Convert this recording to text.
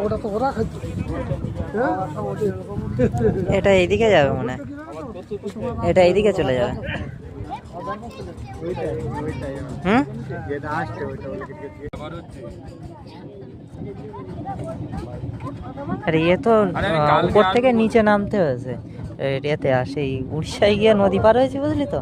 ওটা তো ওরা খাচ্ছে। এটা এইদিকে যাবে মনে হয়, এটা এইদিকে চলে যাবে। হুম, আরে ইয়ে তো উপর থেকে নিচে নামতে হয়েছে, এরিয়াতে আসে উড়িষ্যায় গিয়ে নদী পার হয়েছে বুঝলি তো।